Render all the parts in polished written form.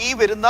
ഈ വരുന്ന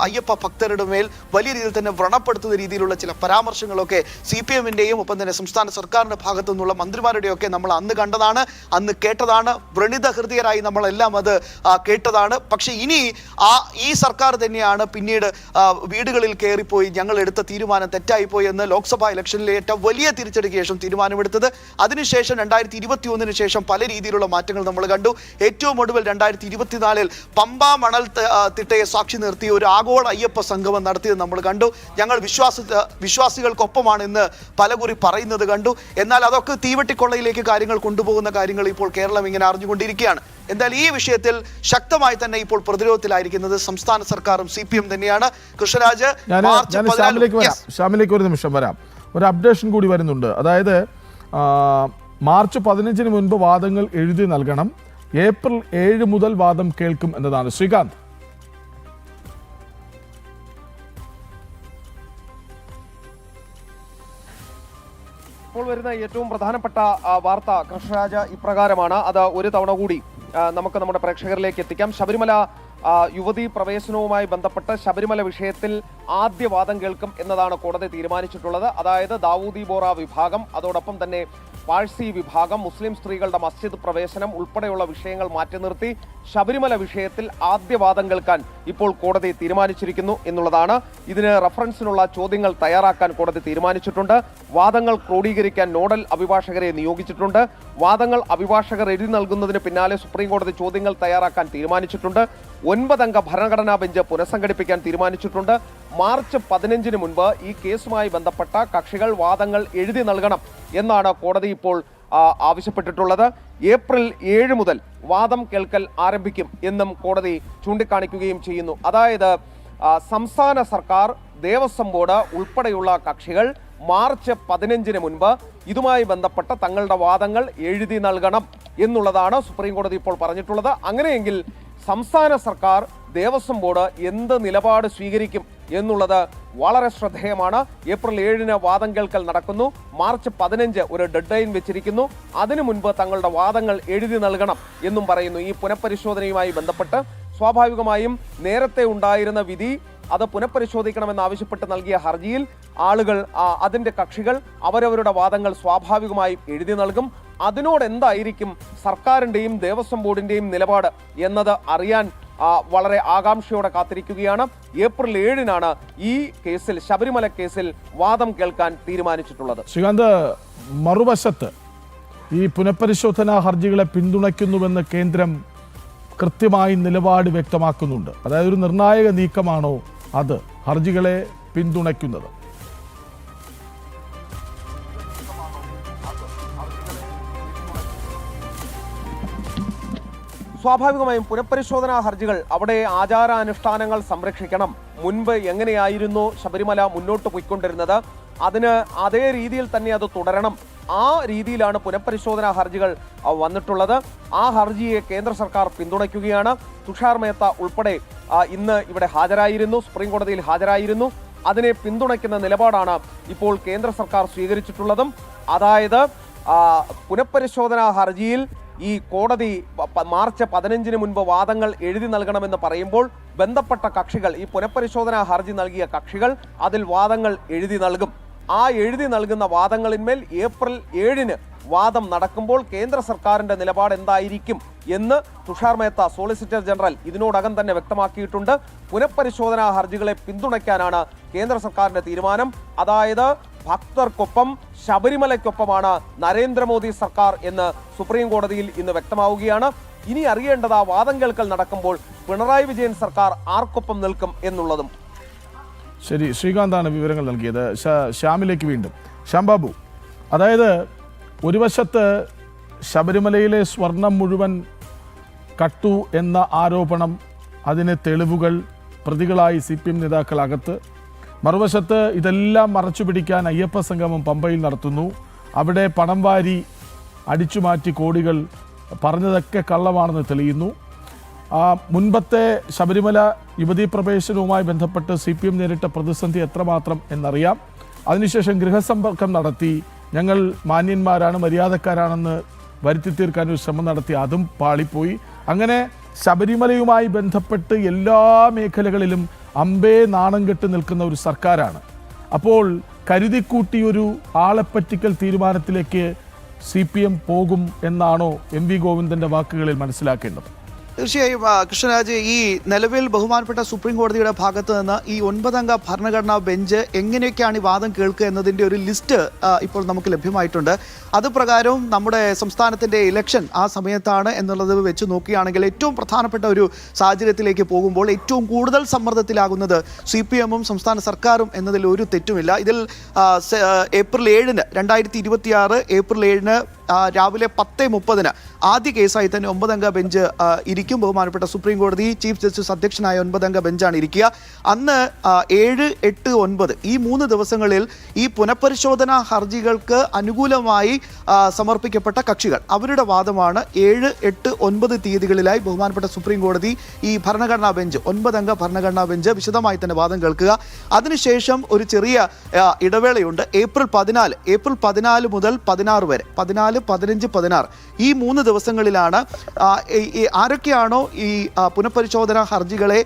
അയ്യപ്പ ഭക്തരുടെ മേൽ വലിയ രീതിയിൽ തന്നെ വ്രണപ്പെടുത്തുന്ന രീതിയിലുള്ള ചില പരാമർശങ്ങളൊക്കെ CPM-ന്റെയും ഒപ്പം തന്നെ സംസ്ഥാന സർക്കാരിന്റെ ഭാഗത്തു നിന്നുള്ള മന്ത്രിമാരുടെയൊക്കെ നമ്മൾ അന്ന് കണ്ടതാണ്, അന്ന് കേട്ടതാണ്. വ്രണിത ഹൃദയരായി നമ്മളെല്ലാം അത് കേട്ടതാണ്. പക്ഷെ ഇനി ഈ സർക്കാർ തന്നെയാണ് പിന്നീട് വീടുകളിൽ കയറിപ്പോയി ഞങ്ങൾ എടുത്ത തീരുമാനം തെറ്റായിപ്പോയി എന്ന് ലോക്സഭാ ഇലക്ഷനിലെ ഏറ്റവും വലിയ തിരിച്ചടിക്ക് ശേഷം തീരുമാനമെടുത്തത്. അതിനുശേഷം 2021 ശേഷം പല രീതിയിലുള്ള മാറ്റങ്ങൾ നമ്മൾ കണ്ടു. ഏറ്റവും ഒടുവിൽ 2024 പമ്പ മണൽ തിട്ടയെ സാക്ഷി നിർത്തി ഒരു ആഗോള അയ്യപ്പ സംഗമം നടത്തിയത് നമ്മൾ കണ്ടു. ഞങ്ങൾ വിശ്വാസികൾക്കൊപ്പമാണ് എന്ന് പലകുറി പറയുന്നത് കണ്ടു. എന്നാൽ അതൊക്കെ തീവട്ടിക്കൊള്ളയിലേക്ക് കാര്യങ്ങൾ കൊണ്ടുപോകുന്ന കാര്യങ്ങൾ ഇപ്പോൾ കേരളം ഇങ്ങനെ അറിഞ്ഞുകൊണ്ടിരിക്കുകയാണ്. എന്തായാലും ഈ വിഷയത്തിൽ ശക്തമായി തന്നെ ഇപ്പോൾ പ്രതിരോധത്തിലായിരിക്കുന്നത് സംസ്ഥാന സർക്കാരും CPM തന്നെയാണ്. കൃഷ്ണരാജ്, ഷാമിലേക്ക് ഒരു നിമിഷം വരാം. ഒരു അപ്ഡേഷൻ കൂടി വരുന്നുണ്ട്. അതായത് മാർച്ച് 15 മുൻപ് വാദങ്ങൾ എഴുതി നൽകണം, ഏപ്രിൽ 7 മുതൽ വാദം കേൾക്കും എന്നതാണ്. ശ്രീകാന്ത്, ഇപ്പോൾ വരുന്ന ഏറ്റവും പ്രധാനപ്പെട്ട വാർത്ത കൃഷ്ണരാജ ഇപ്രകാരമാണ്. അത് ഒരു തവണ കൂടി നമുക്ക് നമ്മുടെ പ്രേക്ഷകരിലേക്ക് എത്തിക്കാം. ശബരിമല യുവതീ പ്രവേശനവുമായി ബന്ധപ്പെട്ട് ശബരിമല വിഷയത്തിൽ ആദ്യ വാദം കേൾക്കും എന്നതാണ് കോടതി തീരുമാനിച്ചിട്ടുള്ളത്. അതായത് ദാവൂദി ബോറ വിഭാഗം, അതോടൊപ്പം തന്നെ പാഴ്സി വിഭാഗം, മുസ്ലിം സ്ത്രീകളുടെ മസ്ജിദ് പ്രവേശനം ഉൾപ്പെടെയുള്ള വിഷയങ്ങൾ മാറ്റി നിർത്തി ശബരിമല വിഷയത്തിൽ ആദ്യ വാദം കേൾക്കാൻ ഇപ്പോൾ കോടതി തീരുമാനിച്ചിരിക്കുന്നു എന്നുള്ളതാണ്. ഇതിന് റഫറൻസിനുള്ള ചോദ്യങ്ങൾ തയ്യാറാക്കാൻ കോടതി തീരുമാനിച്ചിട്ടുണ്ട്. വാദങ്ങൾ ക്രോഡീകരിക്കാൻ നോഡൽ അഭിഭാഷകരെ നിയോഗിച്ചിട്ടുണ്ട്. വാദങ്ങൾ അഭിഭാഷകർ എഴുതി നൽകുന്നതിന് പിന്നാലെ സുപ്രീം കോടതി ചോദ്യങ്ങൾ തയ്യാറാക്കാൻ തീരുമാനിച്ചിട്ടുണ്ട്. 9 അംഗ ഭരണഘടനാ ബെഞ്ച് പുനഃസംഘടിപ്പിക്കാൻ തീരുമാനിച്ചിട്ടുണ്ട്. മാർച്ച് 15 മുൻപ് ഈ കേസുമായി ബന്ധപ്പെട്ട കക്ഷികൾ വാദങ്ങൾ എഴുതി നൽകണം എന്നാണ് കോടതി ഇപ്പോൾ ആവശ്യപ്പെട്ടിട്ടുള്ളത്. ഏപ്രിൽ 7 മുതൽ വാദം കേൾക്കൽ ആരംഭിക്കും എന്നും കോടതി ചൂണ്ടിക്കാണിക്കുകയും ചെയ്യുന്നു. അതായത് സംസ്ഥാന സർക്കാർ, ദേവസ്വം ബോർഡ് ഉൾപ്പെടെയുള്ള കക്ഷികൾ മാർച്ച് 15 മുൻപ് ഇതുമായി ബന്ധപ്പെട്ട തങ്ങളുടെ വാദങ്ങൾ എഴുതി നൽകണം എന്നുള്ളതാണ് സുപ്രീം കോടതി ഇപ്പോൾ പറഞ്ഞിട്ടുള്ളത്. അങ്ങനെയെങ്കിൽ സംസ്ഥാന സർക്കാർ, ദേവസ്വം ബോർഡ് എന്ത് നിലപാട് സ്വീകരിക്കും എന്നുള്ളത് വളരെ ശ്രദ്ധേയമാണ്. ഏപ്രിൽ 7 വാദം കേൾക്കൽ നടക്കുന്നു. മാർച്ച് 15 ഒരു ഡെഡ് ലൈൻ വെച്ചിരിക്കുന്നു. അതിനു മുൻപ് തങ്ങളുടെ വാദങ്ങൾ എഴുതി നൽകണം എന്നും പറയുന്നു. ഈ പുനഃപരിശോധനയുമായി ബന്ധപ്പെട്ട് സ്വാഭാവികമായും നേരത്തെ ഉണ്ടായിരുന്ന വിധി അത് പുനഃപരിശോധിക്കണമെന്ന് ആവശ്യപ്പെട്ട് നൽകിയ ഹർജിയിൽ ആളുകൾ, അതിന്റെ കക്ഷികൾ അവരവരുടെ വാദങ്ങൾ സ്വാഭാവികമായും എഴുതി നൽകും. അതിനോട് എന്തായിരിക്കും സർക്കാരിന്റെയും ദേവസ്വം ബോർഡിന്റെയും നിലപാട് എന്നത് അറിയാൻ വളരെ ആകാംക്ഷയോടെ കാത്തിരിക്കുകയാണ്. ഏപ്രിൽ 7 ഈ കേസിൽ, ശബരിമല കേസിൽ വാദം കേൾക്കാൻ തീരുമാനിച്ചിട്ടുള്ളത്. ശ്രീകാന്ത്, മറുവശത്ത് ഈ പുനഃപരിശോധനാ ഹർജികളെ പിന്തുണയ്ക്കുന്നുവെന്ന് കേന്ദ്രം കൃത്യമായി നിലപാട് വ്യക്തമാക്കുന്നുണ്ട്. അതായത് ഒരു നിർണായക നീക്കമാണോ അത് ഹർജികളെ പിന്തുണയ്ക്കുന്നത്? സ്വാഭാവികമായും പുനഃപരിശോധനാ ഹർജികൾ അവിടെ ആചാരാനുഷ്ഠാനങ്ങൾ സംരക്ഷിക്കണം. മുൻപ് എങ്ങനെയായിരുന്നു ശബരിമല മുന്നോട്ട് പോയിക്കൊണ്ടിരുന്നത്, അതിന് അതേ രീതിയിൽ തന്നെ അത് തുടരണം. ആ രീതിയിലാണ് പുനഃപരിശോധനാ ഹർജികൾ വന്നിട്ടുള്ളത്. ആ ഹർജിയെ കേന്ദ്ര സർക്കാർ പിന്തുണയ്ക്കുകയാണ്. തുഷാർ മേത്ത ഉൾപ്പെടെ ഇന്ന് ഇവിടെ ഹാജരായിരുന്നു, സുപ്രീം കോടതിയിൽ ഹാജരായിരുന്നു. അതിനെ പിന്തുണയ്ക്കുന്ന നിലപാടാണ് ഇപ്പോൾ കേന്ദ്ര സർക്കാർ സ്വീകരിച്ചിട്ടുള്ളതും. അതായത് പുനഃപരിശോധനാ ഹർജിയിൽ ഈ കോടതി മാർച്ച് 15 മുൻപ് വാദങ്ങൾ എഴുതി നൽകണമെന്ന് പറയുമ്പോൾ ബന്ധപ്പെട്ട കക്ഷികൾ, ഈ പുനഃപരിശോധനാ ഹർജി നൽകിയ കക്ഷികൾ അതിൽ വാദങ്ങൾ എഴുതി നൽകും. ആ എഴുതി നൽകുന്ന വാദങ്ങളിന്മേൽ ഏപ്രിൽ 7 വാദം നടക്കുമ്പോൾ കേന്ദ്ര സർക്കാരിന്റെ നിലപാട് എന്തായിരിക്കും എന്ന് തുഷാർ മേത്ത, സോളിസിറ്റർ ജനറൽ, ഇതിനോടകം തന്നെ വ്യക്തമാക്കിയിട്ടുണ്ട്. പുനഃപരിശോധനാ ഹർജികളെ പിന്തുണയ്ക്കാനാണ് കേന്ദ്ര സർക്കാരിന്റെ തീരുമാനം. അതായത് ഭക്തർക്കൊപ്പം, ശബരിമലയ്ക്കൊപ്പമാണ് നരേന്ദ്രമോദി സർക്കാർ എന്ന് സുപ്രീം കോടതിയിൽ ഇന്ന് വ്യക്തമാവുകയാണ്. ഇനി അറിയേണ്ടത് ആ വാദം കേൾക്കൽ നടക്കുമ്പോൾ പിണറായി വിജയൻ സർക്കാർ ആർക്കൊപ്പം നിൽക്കും എന്നുള്ളതും. ശരി, ശ്രീകാന്താണ് വിവരങ്ങൾ നൽകിയത്. ശ്യാമിലേക്ക് വീണ്ടും. ശ്യാംബാബു, അതായത് ഒരു വശത്ത് ശബരിമലയിലെ സ്വർണം മുഴുവൻ കട്ടു എന്ന ആരോപണം, അതിന് തെളിവുകൾ, പ്രതികളായി CPM നേതാക്കൾ അകത്ത്. മറുവശത്ത് ഇതെല്ലാം മറച്ചുപിടിക്കാൻ അയ്യപ്പ സംഗമം പമ്പയിൽ നടത്തുന്നു. അവിടെ പണം വാരി അടിച്ചുമാറ്റി കോടികൾ, പറഞ്ഞതൊക്കെ കള്ളമാണെന്ന് തെളിയുന്നു. മുൻപത്തെ ശബരിമല യുവതീ പ്രവേശനവുമായി ബന്ധപ്പെട്ട് CPM നേരിട്ട പ്രതിസന്ധി എത്രമാത്രം എന്നറിയാം. അതിനുശേഷം ഗൃഹസമ്പർക്കം നടത്തി ഞങ്ങൾ മാന്യന്മാരാണ്, മര്യാദക്കാരാണെന്ന് വരുത്തി തീർക്കാൻ ഒരു ശ്രമം നടത്തി, അതും പാളിപ്പോയി. അങ്ങനെ ശബരിമലയുമായി ബന്ധപ്പെട്ട് എല്ലാ മേഖലകളിലും അമ്പേ നാണം കെട്ട് നിൽക്കുന്ന ഒരു സർക്കാരാണ്. അപ്പോൾ കരുതിക്കൂട്ടി ഒരു ആളെപ്പറ്റിക്കൽ തീരുമാനത്തിലേക്ക് CPM പോകും എന്നാണോ MV ഗോവിന്ദന്റെ വാക്കുകളിൽ മനസ്സിലാക്കേണ്ടത്? തീർച്ചയായും കൃഷ്ണരാജ്, ഈ നിലവിൽ ബഹുമാനപ്പെട്ട സുപ്രീം കോടതിയുടെ ഭാഗത്ത് നിന്ന് ഈ 9-അംഗ ഭരണഘടനാ ബെഞ്ച് എങ്ങനെയൊക്കെയാണ് ഈ വാദം കേൾക്കുക എന്നതിൻ്റെ ഒരു ലിസ്റ്റ് ഇപ്പോൾ നമുക്ക് ലഭ്യമായിട്ടുണ്ട്. അത് പ്രകാരവും നമ്മുടെ സംസ്ഥാനത്തിൻ്റെ ഇലക്ഷൻ ആ സമയത്താണ് എന്നുള്ളത് വെച്ച് നോക്കുകയാണെങ്കിൽ ഏറ്റവും പ്രധാനപ്പെട്ട ഒരു സാഹചര്യത്തിലേക്ക് പോകുമ്പോൾ ഏറ്റവും കൂടുതൽ സമ്മർദ്ദത്തിലാകുന്നത് CPM-ഉം സംസ്ഥാന സർക്കാരും എന്നതിൽ ഒരു തെറ്റുമില്ല. ഇതിൽ ഏപ്രിൽ 7-ന് 2026 ഏപ്രിൽ 7-ന് രാവിലെ 10:30 ആദ്യ കേസായി തന്നെ 9-അംഗ ബെഞ്ച് ഇരിക്കും. ബഹുമാനപ്പെട്ട സുപ്രീം കോടതി ചീഫ് ജസ്റ്റിസ് അധ്യക്ഷനായ 9-അംഗ ബെഞ്ചാണ് ഇരിക്കുക. അന്ന് 7, 8, 9 ഈ 3 ദിവസങ്ങളിൽ ഈ പുനഃപരിശോധനാ ഹർജികൾക്ക് അനുകൂലമായി സമർപ്പിക്കപ്പെട്ട കക്ഷികൾ അവരുടെ വാദമാണ് 7, 8, 9 തീയതികളിലായി ബഹുമാനപ്പെട്ട സുപ്രീം കോടതി ഈ ഭരണഘടനാ ബെഞ്ച് 9-അംഗ ഭരണഘടനാ ബെഞ്ച് വിശദമായി തന്നെ വാദം കേൾക്കുക. അതിനുശേഷം ഒരു ചെറിയ ഇടവേളയുണ്ട്. ഏപ്രിൽ 14 മുതൽ 16 വരെ 14, 15, 16 ഈ 3 ദിവസങ്ങളിലാണ് ആരൊക്കെയാണോ ഈ പുനഃപരിശോധനാ ഹർജികളെ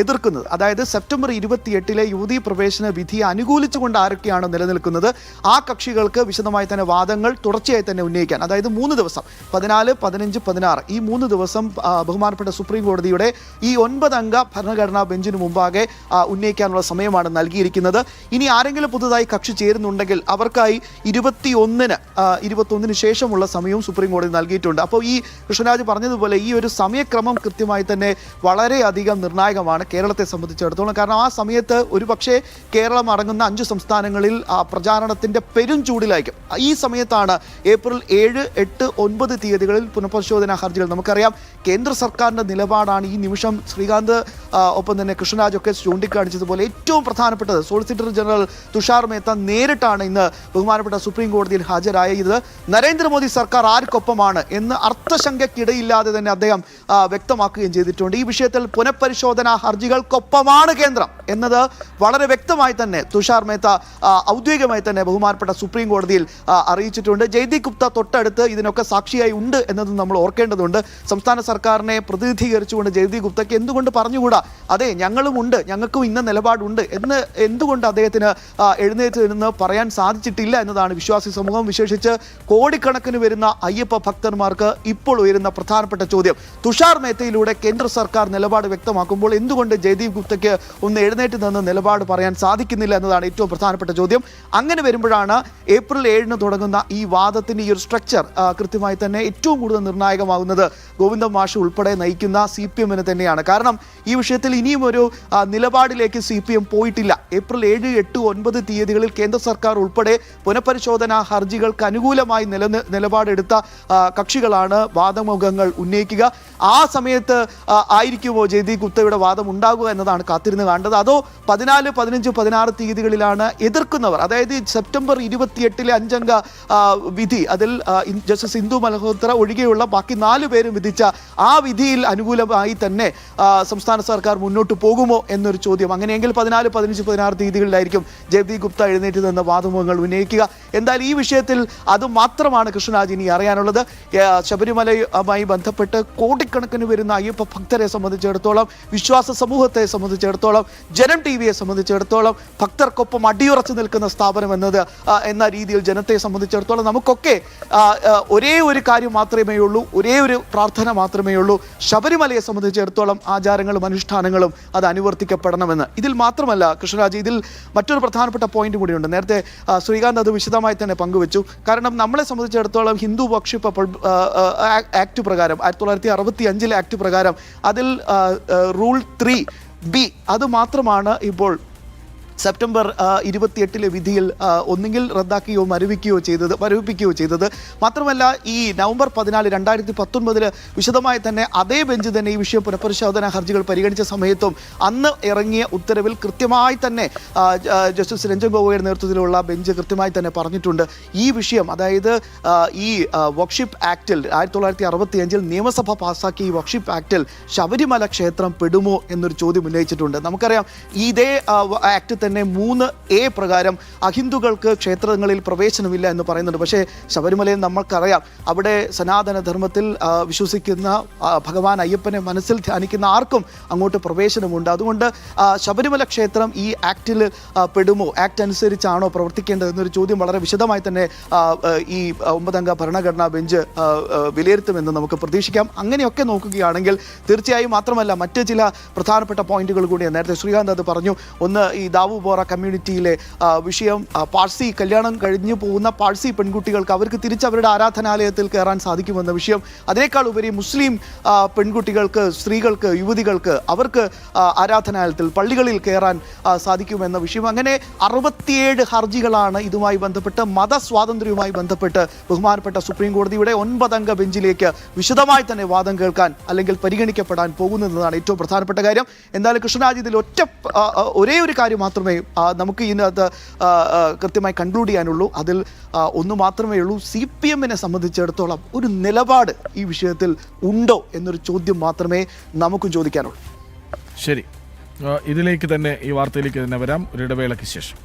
എതിർക്കുന്നത്, അതായത് സെപ്റ്റംബർ 28-ലെ യുവതീ പ്രവേശന വിധി അനുകൂലിച്ചുകൊണ്ട് ആരൊക്കെയാണോ നിലനിൽക്കുന്നത് ആ കക്ഷികൾക്ക് വിശദമായി തന്നെ വാദങ്ങൾ തുടർച്ചയായി തന്നെ ഉന്നയിക്കാൻ, അതായത് 3 ദിവസം 14, 15, 16 ഈ 3 ദിവസം ബഹുമാനപ്പെട്ട സുപ്രീം കോടതിയുടെ ഈ 9-അംഗ ഭരണഘടനാ ബെഞ്ചിന് മുമ്പാകെ ഉന്നയിക്കാനുള്ള സമയമാണ് നൽകിയിരിക്കുന്നത്. ഇനി ആരെങ്കിലും പുതുതായി കക്ഷി ചേരുന്നുണ്ടെങ്കിൽ അവർക്കായി 21-ന് ശേഷമുള്ള സമയവും സുപ്രീം കോടതി നൽകിയിട്ടുണ്ട്. അപ്പോൾ ഈ കൃഷ്ണരാജ് പറഞ്ഞതുപോലെ ഈ ഒരു സമയക്രമം കൃത്യമായി തന്നെ വളരെയധികം നിർണായകമാണ് കേരളത്തെ സംബന്ധിച്ചിടത്തോളം. കാരണം ആ സമയത്ത് ഒരുപക്ഷെ കേരളം അടങ്ങുന്ന 5 സംസ്ഥാനങ്ങളിൽ പ്രചാരണത്തിൻ്റെ പെരും ചൂടിലായിരിക്കും. ഈ സമയത്താണ് ഏപ്രിൽ 7, 8, 9 തീയതികളിൽ പുനഃപരിശോധനാ ഹർജികൾ. നമുക്കറിയാം കേന്ദ്ര സർക്കാരിൻ്റെ നിലപാടാണ് ഈ നിമിഷം ശ്രീകാന്ത് ഒപ്പം തന്നെ കൃഷ്ണരാജൊക്കെ ചൂണ്ടിക്കാണിച്ചതുപോലെ ഏറ്റവും പ്രധാനപ്പെട്ടത്. സോളിസിറ്റർ ജനറൽ തുഷാർ മേത്ത നേരിട്ടാണ് ഇന്ന് ബഹുമാനപ്പെട്ട സുപ്രീം കോടതിയിൽ ഹാജരായത്. നരേന്ദ്രമോദി സർക്കാർ ആർക്കൊപ്പമാണ് എന്ന് അർത്ഥശങ്കയ്ക്കിടയില്ലാതെ തന്നെ അദ്ദേഹം വ്യക്തമാക്കുകയും ചെയ്തിട്ടുണ്ട്. ഈ വിഷയത്തിൽ പുനഃപരിശോധനാ ഹർജികൾക്കൊപ്പമാണ് കേന്ദ്രം എന്നത് വളരെ വ്യക്തമായി തന്നെ തുഷാർ മേത്ത ഔദ്യോഗികമായി തന്നെ ബഹുമാനപ്പെട്ട സുപ്രീം കോടതിയിൽ അറിയിച്ചിട്ടുണ്ട്. ജയ്ദീപ് ഗുപ്ത തൊട്ടടുത്ത് ഇതിനൊക്കെ സാക്ഷിയായി ഉണ്ട് എന്നത് നമ്മൾ ഓർക്കേണ്ടതുണ്ട്. സംസ്ഥാന സർക്കാരിനെ പ്രതിനിധീകരിച്ചുകൊണ്ട് ജയ്ദീപ് ഗുപ്തയ്ക്ക് എന്തുകൊണ്ട് പറഞ്ഞുകൂടാ, അതെ ഞങ്ങളും ഉണ്ട്, ഞങ്ങൾക്കും ഇന്ന നിലപാടുണ്ട് എന്ന് എന്തുകൊണ്ട് അദ്ദേഹത്തിന് എഴുന്നേറ്റ് നിന്ന് പറയാൻ സാധിച്ചിട്ടില്ല എന്നതാണ് വിശ്വാസി സമൂഹം, വിശേഷിച്ച് കോടിക്കണക്കിന് വരുന്ന അയ്യപ്പ ഭക്തന്മാർക്ക് ഇപ്പോൾ ഉയരുന്ന പ്രധാനപ്പെട്ട ചോദ്യം. തുഷാർ മേത്തയിലൂടെ കേന്ദ്ര സർക്കാർ നിലപാട് വ്യക്തമാക്കുമ്പോൾ എന്തുകൊണ്ട് ജയ്ദീപ് ഗുപ്തയ്ക്ക് ഒന്ന് എഴുന്നേറ്റ് നിന്ന് നിലപാട് പറയാൻ സാധിക്കുന്നില്ല എന്നതാണ് ഏറ്റവും പ്രധാനപ്പെട്ട ചോദ്യം. അങ്ങനെ വരുമ്പോഴാണ് ഏപ്രിൽ 7-ന് തുടങ്ങുന്ന ഈ വാദത്തിൻ്റെ ഈ ഒരു സ്ട്രക്ചർ കൃത്യമായി തന്നെ ഏറ്റവും കൂടുതൽ നിർണായകമാകുന്നത് ഗോവിന്ദ മാഷ് ഉൾപ്പെടെ നയിക്കുന്ന CPM-ന് തന്നെയാണ്. കാരണം ഈ വിഷയത്തിൽ ഇനിയും ഒരു നിലപാടിലേക്ക് CPM പോയിട്ടില്ല. ഏപ്രിൽ 7, 8, 9 തീയതികളിൽ കേന്ദ്ര സർക്കാർ ഉൾപ്പെടെ പുനഃപരിശോധനാ ഹർജികൾക്ക് അനുകൂലമായി നിലപാടെടുത്ത കക്ഷികളാണ് വാദമുഖങ്ങൾ ഉന്നയിക്കുക. ആ സമയത്ത് ആയിരിക്കുമോ ജയ്ദീപ് ഗുപ്തയുടെ വാദം ഉണ്ടാകുക എന്നതാണ് കാത്തിരുന്ന് കാണേണ്ടത്. അതോ 14, 15, 16 തീയതികളിലാണ് എതിർക്കുന്നവർ, അതായത് സെപ്റ്റംബർ 28-ലെ 5-അംഗ വിധി, അതിൽ ജസ്റ്റിസ് ഇന്ദു മൽഹോത്ര ഒഴികെയുള്ള ബാക്കി 4 പേരും വിധിച്ച ആ വിധിയിൽ അനുകൂലമായി തന്നെ സംസ്ഥാന സർക്കാർ മുന്നോട്ട് പോകുമോ എന്നൊരു ചോദ്യം. അങ്ങനെയെങ്കിൽ 14, 15, 16 തീയതികളിലായിരിക്കും ജയ്ദീപ് ഗുപ്ത എഴുന്നേറ്റ് നിന്ന് വാദമുഖങ്ങൾ ഉന്നയിക്കുക. എന്തായാലും ഈ വിഷയത്തിൽ അത് മാത്രമാണ് കൃഷ്ണരാജ് ഇനി അറിയാനുള്ളത്. ശബരിമലയുമായി ബന്ധപ്പെട്ട് കോടിക്കണക്കിന് വരുന്ന അയ്യപ്പ ഭക്തരെ സംബന്ധിച്ചിടത്തോളം, വിശ്വാസ സമൂഹത്തെ സംബന്ധിച്ചിടത്തോളം, ജനം TV-യെ സംബന്ധിച്ചിടത്തോളം ഭക്തർക്കൊപ്പം അടിയുറച്ചു നിൽക്കുന്ന സ്ഥാപനം എന്ന രീതിയിൽ ജനത്തെ സംബന്ധിച്ചിടത്തോളം നമുക്കൊക്കെ ഒരേ ഒരു കാര്യം മാത്രമേ ഉള്ളൂ, ഒരേ ഒരു പ്രാർത്ഥന മാത്രമേ ഉള്ളൂ. ശബരിമലയെ സംബന്ധിച്ചിടത്തോളം ആചാരങ്ങളും അനുഷ്ഠാനങ്ങളും അത് അനുവർത്തിക്കപ്പെടണമെന്ന്. ഇതിൽ മാത്രമല്ല കൃഷ്ണരാജ്, ഇതിൽ മറ്റൊരു പ്രധാനപ്പെട്ട പോയിന്റ് കൂടിയുണ്ട്. നേരത്തെ ശ്രീകാന്ത് അത് വിശദമായി തന്നെ പങ്കുവച്ചു. കാരണം നമ്മളെ സംബന്ധിച്ചിടത്തോളം ഹിന്ദു വർഷിപ്പ് ആക്ട് പ്രകാരം 1965-ലെ ആക്ട് പ്രകാരം അതിൽ റൂൾ 3B അത് മാത്രമാണ് ഇപ്പോൾ സെപ്റ്റംബർ 28-ലെ വിധിയിൽ ഒന്നുകിൽ റദ്ദാക്കുകയോ മരവിപ്പിക്കുകയോ ചെയ്തത്. മാത്രമല്ല ഈ നവംബർ 14, 2019 വിശദമായി തന്നെ അതേ ബെഞ്ച് തന്നെ ഈ വിഷയം പുനഃപരിശോധനാ ഹർജികൾ പരിഗണിച്ച സമയത്തും അന്ന് ഇറങ്ങിയ ഉത്തരവിൽ കൃത്യമായി തന്നെ ജസ്റ്റിസ് രഞ്ജൻ ഗൊഗോയുടെ നേതൃത്വത്തിലുള്ള ബെഞ്ച് കൃത്യമായി തന്നെ പറഞ്ഞിട്ടുണ്ട് ഈ വിഷയം, അതായത് ഈ വർഷിപ്പ് ആക്ടിൽ 1965-ൽ നിയമസഭ പാസ്സാക്കിയ ഈ വർഷിപ്പ് ആക്ടിൽ ശബരിമല ക്ഷേത്രം പെടുമോ എന്നൊരു ചോദ്യം ഉന്നയിച്ചിട്ടുണ്ട്. നമുക്കറിയാം ഇതേ ആക്ട് തന്നെ 3A പ്രകാരം അഹിന്ദുക്കൾക്ക് ക്ഷേത്രങ്ങളിൽ പ്രവേശനമില്ല എന്ന് പറയുന്നുണ്ട്. പക്ഷേ ശബരിമലയിൽ നമ്മൾക്കറിയാം, അവിടെ സനാതന ധർമ്മത്തിൽ വിശ്വസിക്കുന്ന ഭഗവാൻ അയ്യപ്പനെ മനസ്സിൽ ധ്യാനിക്കുന്ന ആർക്കും അങ്ങോട്ട് പ്രവേശനമുണ്ട്. അതുകൊണ്ട് ശബരിമല ക്ഷേത്രം ഈ ആക്ടിൽ പെടുമോ, ആക്ട് അനുസരിച്ചാണോ പ്രവർത്തിക്കേണ്ടത് എന്നൊരു ചോദ്യം വളരെ വിശദമായി തന്നെ ഈ 9-അംഗ ഭരണഘടനാ ബെഞ്ച് വിലയിരുത്തുമെന്ന് നമുക്ക് പ്രതീക്ഷിക്കാം. അങ്ങനെയൊക്കെ നോക്കുകയാണെങ്കിൽ തീർച്ചയായും മാത്രമല്ല മറ്റ് ചില പ്രധാനപ്പെട്ട പോയിന്റുകൾ കൂടിയാണ്. നേരത്തെ ശ്രീകാന്ത് അത് പറഞ്ഞു. ഒന്ന്, ഈ ദാവു ബോറ കമ്മ്യൂണിറ്റിയിലെ വിഷയം, പാഴ്സി കല്യാണം കഴിഞ്ഞു പോകുന്ന പാഴ്സി പെൺകുട്ടികൾക്ക് അവർക്ക് തിരിച്ച് അവരുടെ ആരാധനാലയത്തിൽ കയറാൻ സാധിക്കുമെന്ന വിഷയം. അതിനേക്കാൾ ഉപരി മുസ്ലിം പെൺകുട്ടികൾക്ക്, സ്ത്രീകൾക്ക്, യുവതികൾക്ക് അവർക്ക് ആരാധനാലയത്തിൽ, പള്ളികളിൽ കയറാൻ സാധിക്കുമെന്ന വിഷയം. അങ്ങനെ 67 ഹർജികളാണ് ഇതുമായി ബന്ധപ്പെട്ട്, മതസ്വാതന്ത്ര്യവുമായി ബന്ധപ്പെട്ട് ബഹുമാനപ്പെട്ട സുപ്രീം കോടതിയുടെ 9-അംഗ ബെഞ്ചിലേക്ക് വിശദമായി തന്നെ വാദം കേൾക്കാൻ അല്ലെങ്കിൽ പരിഗണിക്കപ്പെടാൻ പോകുന്നതാണ് ഏറ്റവും പ്രധാനപ്പെട്ട കാര്യം. എന്തായാലും കൃഷ്ണരാജ്, ഇതിൽ ഒരേ ഒരു കാര്യം മാത്രമേ നമുക്ക് ഇതിനകത്ത് കൃത്യമായി കൺക്ലൂഡ് ചെയ്യാനുള്ളൂ. അതിൽ ഒന്ന് മാത്രമേ ഉള്ളൂ. CPM-നെ സംബന്ധിച്ചിടത്തോളം ഒരു നിലപാട് ഈ വിഷയത്തിൽ ഉണ്ടോ എന്നൊരു ചോദ്യം മാത്രമേ നമുക്കും ചോദിക്കാനുള്ളൂ. ശരി, ഇതിലേക്ക് തന്നെ, ഈ വാർത്തയിലേക്ക് തന്നെ വരാം ഒരു ഇടവേളയ്ക്ക് ശേഷം.